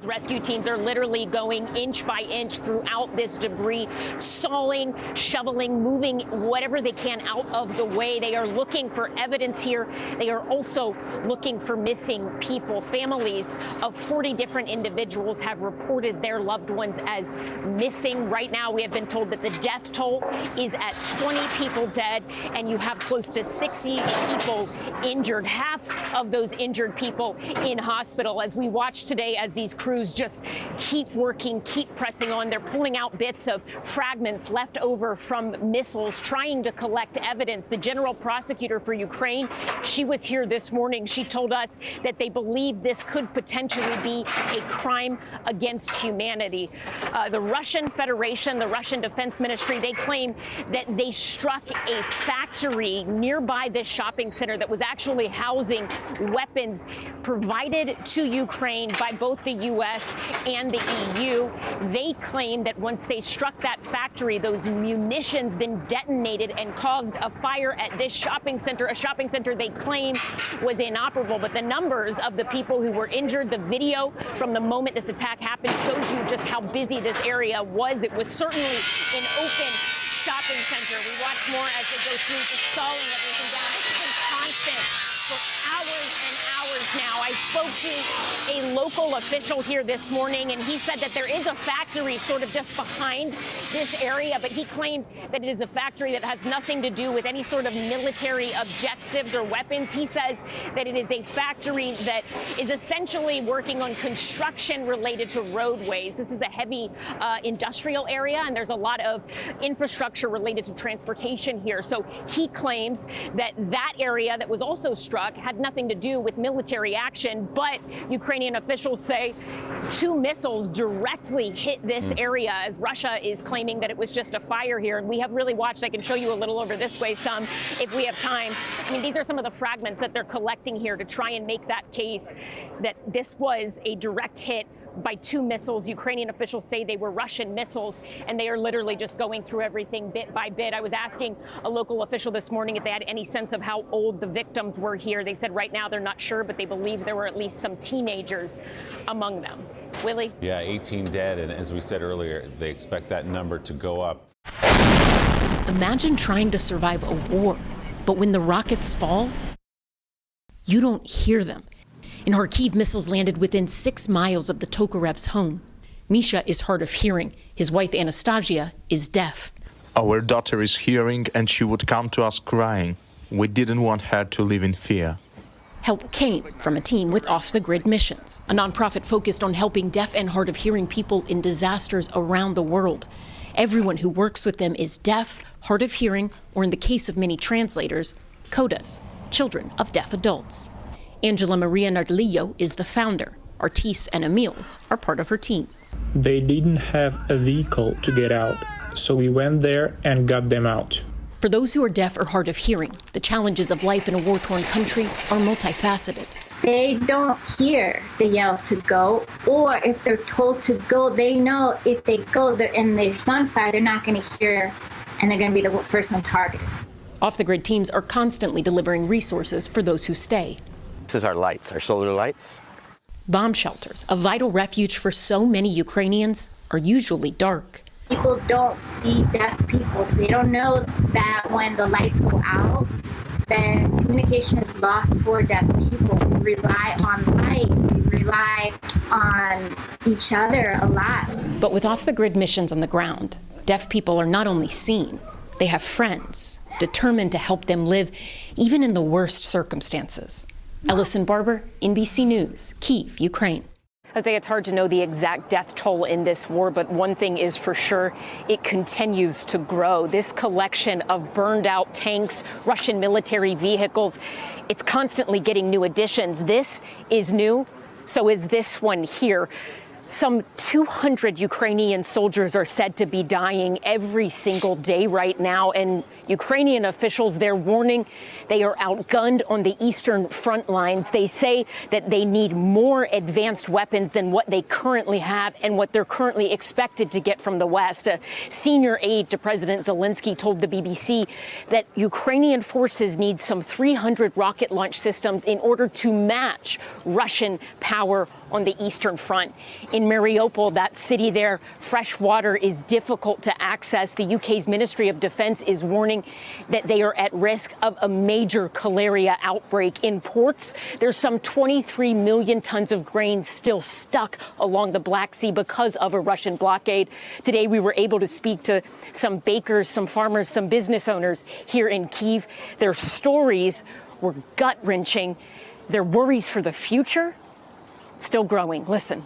Rescue teams are literally going inch by inch throughout this debris, sawing, shoveling, moving whatever they can out of the way. They are looking for evidence here. They are also looking for missing people. Families of 40 different individuals have reported their loved ones as missing. Right now, we have been told that the death toll is at 20 people dead, and you have close to 60 people injured. Half of those injured people in hospital. As we watch today, as these crews just keep working, keep pressing on. They're pulling out bits of fragments left over from missiles, trying to collect evidence. The general prosecutor for Ukraine, she was here this morning. She told us that they believe this could potentially be a crime against humanity. The Russian Federation, the Russian Defense Ministry, they claim that they struck a factory nearby this shopping center that was actually housing weapons provided to Ukraine by both the U.S. and the EU. They claim that once they struck that factory, those munitions then detonated and caused a fire at this shopping center, a shopping center they claim was inoperable. But the numbers of the people who were injured, the video from the moment this attack happened shows you just how busy this area was. It was certainly an open shopping center. We watch more as they go through just stalling everything down. This has been constant for hours and hours now. I spoke to a local official here this morning, and he said that there is a factory sort of just behind this area, but he claimed that it is a factory that has nothing to do with any sort of military objectives or weapons. He says that it is a factory that is essentially working on construction related to roadways. This is a heavy industrial area, and there's a lot of infrastructure related to transportation here. So he claims that that area that was also struck had nothing to do with military action, but Ukrainian officials say 2 missiles directly hit this area, as Russia is claiming that it was just a fire here. And we have really watched. I can show you a little over this way some if we have time. I mean, these are some of the fragments that they're collecting here to try and make that case that this was a direct hit by 2 missiles. Ukrainian officials say they were Russian missiles, and they are literally just going through everything bit by bit. I was asking a local official this morning if they had any sense of how old the victims were here. They said right now they're not sure, but they believe there were at least some teenagers among them. Willie? Yeah, 18 dead, and as we said earlier, they expect that number to go up. Imagine trying to survive a war, but when the rockets fall, you don't hear them. In Kharkiv, missiles landed within 6 miles of the Tokarev's home. Misha is hard of hearing. His wife, Anastasia, is deaf. Our daughter is hearing, and she would come to us crying. We didn't want her to live in fear. Help came from a team with Off the Grid Missions, a nonprofit focused on helping deaf and hard of hearing people in disasters around the world. Everyone who works with them is deaf, hard of hearing, or in the case of many translators, CODAs, children of deaf adults. Angela Maria Nardillo is the founder. Artis and Emils are part of her team. They didn't have a vehicle to get out, so we went there and got them out. For those who are deaf or hard of hearing, the challenges of life in a war-torn country are multifaceted. They don't hear the yells to go, or if they're told to go, they know if they go there and there's gunfire, they're not going to hear, and they're going to be the first one targets. Off-the-grid teams are constantly delivering resources for those who stay. This is our lights, our solar lights. Bomb shelters, a vital refuge for so many Ukrainians, are usually dark. People don't see deaf people. They don't know that when the lights go out, then communication is lost for deaf people. We rely on light. We rely on each other a lot. But with off-the-grid missions on the ground, deaf people are not only seen, they have friends determined to help them live even in the worst circumstances. Ellison Barber, NBC News, Kyiv, Ukraine. I say it's hard to know the exact death toll in this war, but one thing is for sure, it continues to grow. This collection of burned out tanks, Russian military vehicles, it's constantly getting new additions. This is new, so is this one here. Some 200 Ukrainian soldiers are said to be dying every single day right now, and Ukrainian officials, they're warning they are outgunned on the eastern front lines. They say that they need more advanced weapons than what they currently have and what they're currently expected to get from the West. A senior aide to President Zelensky told the BBC that Ukrainian forces need some 300 rocket launch systems in order to match Russian power on the eastern front. In Mariupol, that city there, fresh water is difficult to access. The UK's Ministry of Defense is warning that they are at risk of a major cholera outbreak. In ports, there's some 23 million tons of grain still stuck along the Black Sea because of a Russian blockade. Today, we were able to speak to some bakers, some farmers, some business owners here in Kyiv. Their stories were gut-wrenching. Their worries for the future still growing. Listen.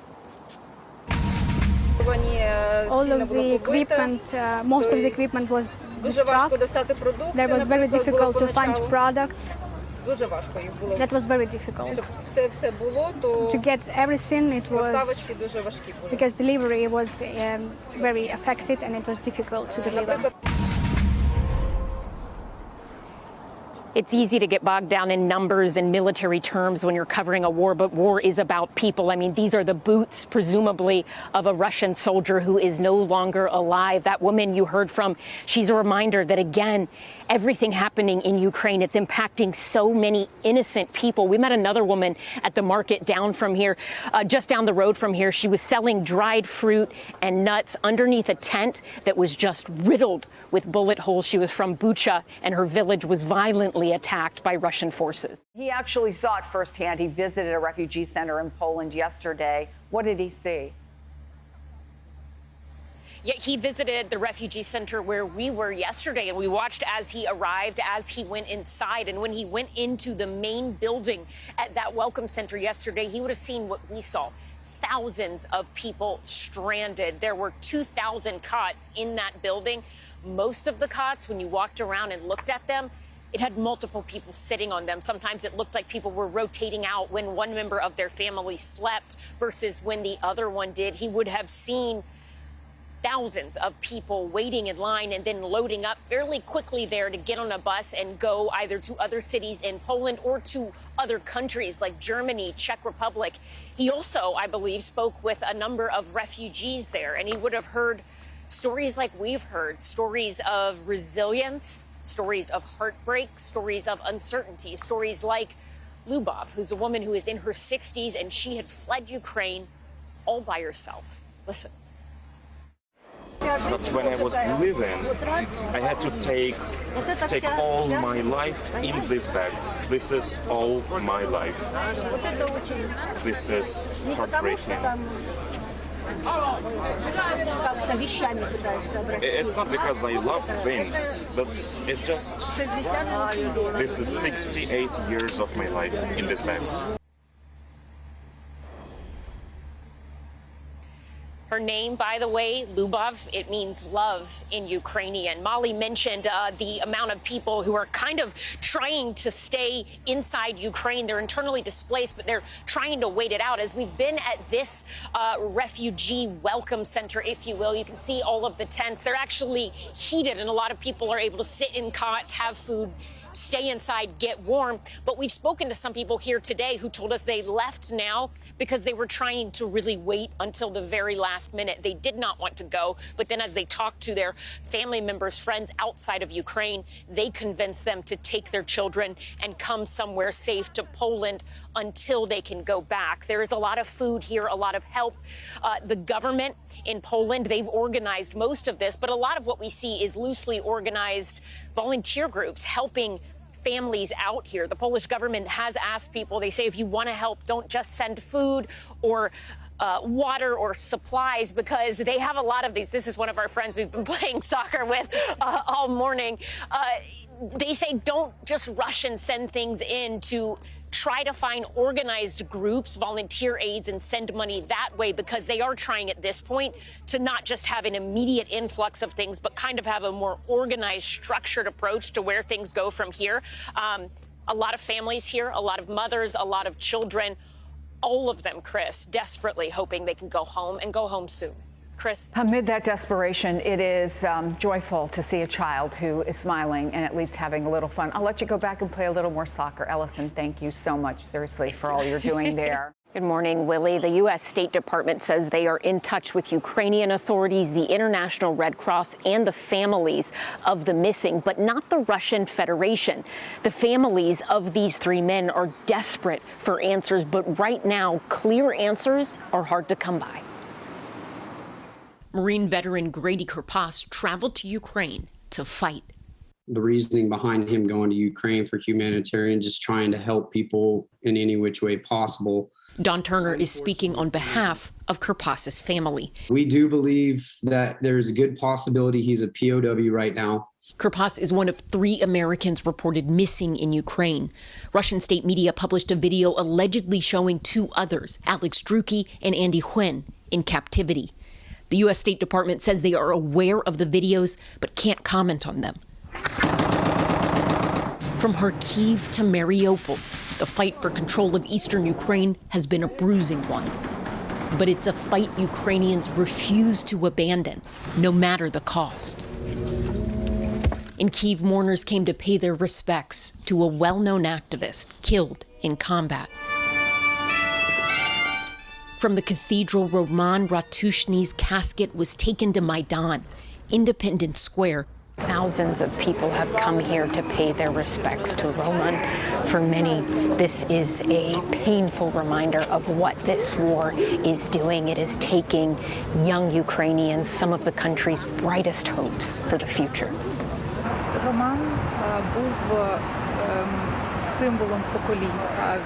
All of the equipment, most of the equipment was destroyed. There was very difficult to find products. That was very difficult. To get everything, it was because delivery was very affected and it was difficult to deliver. It's easy to get bogged down in numbers and military terms when you're covering a war, but war is about people. I mean, these are the boots, presumably, of a Russian soldier who is no longer alive. That woman you heard from, she's a reminder that, again, everything happening in Ukraine, it's impacting so many innocent people. We met another woman at the market down from here, just down the road from here. She was selling dried fruit and nuts underneath a tent that was just riddled with bullet holes. She was from Bucha, and her village was violently attacked by Russian forces. He actually saw it firsthand. He visited a refugee center in Poland yesterday. What did he see? Yeah, he visited the refugee center where we were yesterday, and we watched as he arrived, as he went inside. And when he went into the main building at that welcome center yesterday, he would have seen what we saw. Thousands of people stranded. There were 2,000 cots in that building. Most of the cots, when you walked around and looked at them, it had multiple people sitting on them. Sometimes it looked like people were rotating out when one member of their family slept versus when the other one did. He would have seen thousands of people waiting in line and then loading up fairly quickly there to get on a bus and go either to other cities in Poland or to other countries like Germany, Czech Republic. He also, I believe, spoke with a number of refugees there, and he would have heard stories like we've heard, stories of resilience, stories of heartbreak, stories of uncertainty, stories like Lubov, who's a woman who is in her 60s, and she had fled Ukraine all by herself. Listen. But when I was living, I had to take all my life in these bags. This is all my life. This is heartbreaking. It's not because I love things, but it's just, this is 68 years of my life in these bags. Her name, by the way, Lubov, it means love in Ukrainian. Molly mentioned the amount of people who are kind of trying to stay inside Ukraine. They're internally displaced, but they're trying to wait it out. As we've been at this refugee welcome center, if you will, you can see all of the tents. They're actually heated, and a lot of people are able to sit in cots, have food, stay inside, get warm. But we've spoken to some people here today who told us they left now because they were trying to really wait until the very last minute. They did not want to go, but then as they talked to their family members, friends outside of Ukraine, they convinced them to take their children and come somewhere safe to Poland until they can go back. There is a lot of food here, a lot of help. The government in Poland, they've organized most of this, but a lot of what we see is loosely organized volunteer groups helping families out here. The Polish government has asked people, they say, if you want to help, don't just send food or water or supplies, because they have a lot of these. This is one of our friends we've been playing soccer with all morning. They say don't just rush and send things in, to try to find organized groups, volunteer aids, and send money that way, because they are trying at this point to not just have an immediate influx of things, but kind of have a more organized, structured approach to where things go from here. A lot of families here, a lot of mothers, a lot of children all of them, Chris, desperately hoping they can go home and go home soon. Chris? Amid that desperation, it is joyful to see a child who is smiling and at least having a little fun. I'll let you go back and play a little more soccer. Ellison, thank you so much, seriously, for all you're doing there. Good morning, Willie. The U.S. State Department says they are in touch with Ukrainian authorities, the International Red Cross, and the families of the missing, but not the Russian Federation. The families of these three men are desperate for answers, but right now, clear answers are hard to come by. Marine veteran Grady Kerpas traveled to Ukraine to fight. The reasoning behind him going to Ukraine for humanitarian, just trying to help people in any which way possible. Don Turner is speaking on behalf of Kerpas's family. We do believe that there's a good possibility he's a POW right now. Kerpas is one of 3 Americans reported missing in Ukraine. Russian state media published a video allegedly showing 2 others, Alex Druki and Andy Huen, in captivity. The U.S. State Department says they are aware of the videos but can't comment on them. From Kharkiv to Mariupol, the fight for control of eastern Ukraine has been a bruising one. But it's a fight Ukrainians refuse to abandon, no matter the cost. In Kyiv, mourners came to pay their respects to a well-known activist killed in combat. From the cathedral, Roman Ratushny's casket was taken to Maidan, Independence Square. Thousands of people have come here to pay their respects to Roman. For many, this is a painful reminder of what this war is doing. It is taking young Ukrainians some of the country's brightest hopes for the future. Роман був символом поколінь.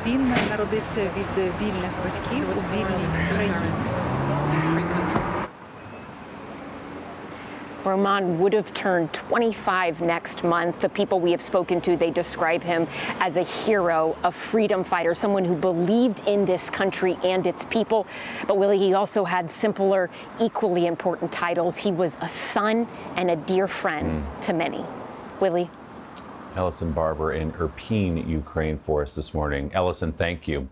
Він народився від вільних батьків у вільній країні. Roman would have turned 25 next month. The people we have spoken to, they describe him as a hero, a freedom fighter, someone who believed in this country and its people. But Willie, he also had simpler, equally important titles. He was a son and a dear friend to many. Willie? Ellison Barber in Irpin, Ukraine for us this morning. Ellison, thank you.